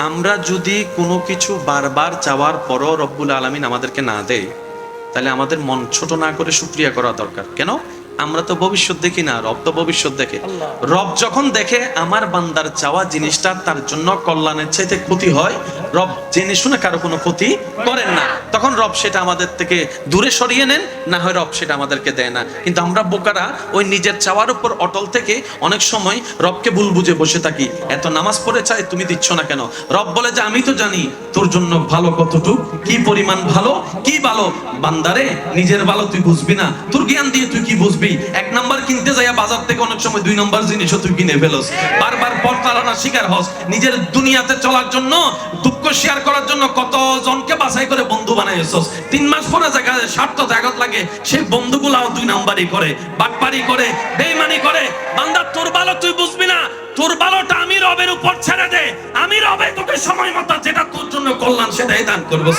আমরা যদি কোনো কিছু বারবার চাওয়ার পরও রব্বুল আলামিন আমাদেরকে না দেয়, তাহলে আমাদের মন ছোট না করে শুকরিয়া করা দরকার। কেন? আমরা তো ভবিষ্যৎ দেখি না, রব তো ভবিষ্যৎ দেখে। রব যখন দেখে আমার বান্দার চাওয়া জিনিসটা তার জন্য কল্যাণের চাইতে ক্ষতি হয়, রব জেনে শুনে কারো কোনো ক্ষতি করেন না, তখন রব সেটা আমাদের থেকে দূরে সরিয়ে নেন, না হয় রব সেটা আমাদেরকে দেয় না। কিন্তু আমরা বোকারা ওই নিজের চাওয়ার উপর অটল থেকে অনেক সময় রবকে ভুল বুঝে বসে থাকি। এত নামাজ পড়ে চাই, তুমি দিচ্ছ না কেন? রব বলে যে আমি তো জানি তোর জন্য ভালো কতটুক, কি পরিমাণ ভালো, কি ভালো। বান্দারে, নিজের ভালো তুই বুঝবি না, তোর জ্ঞান দিয়ে তুই কি বুঝবি? এক নাম্বার কিনতে যাইয়া বাজার থেকে অনেক সময় 2 নাম্বার জিনিসও তুই কিনে ফেলস, বারবার প্রতারণার শিকার হস। নিজের দুনিয়াতে চলার জন্য, দুঃখ শেয়ার করার জন্য কত জনকে বাছাই করে বন্ধু বানাইছস, 3 মাস পরে জায়গায় স্বার্থ জাগত লাগে, সেই বন্ধুগুলাও 2 নাম্বারই করে, বাটপারি করে, বেঈমানি করে। বান্দা, তোর ভালো তুই বুঝবি না, তোর ভালোটা আমি রবের উপর ছেড়ে দে। আমি রবে তোকে সময় মতো যেটা তোর জন্য কল্যাণ সেটাই দান করবো।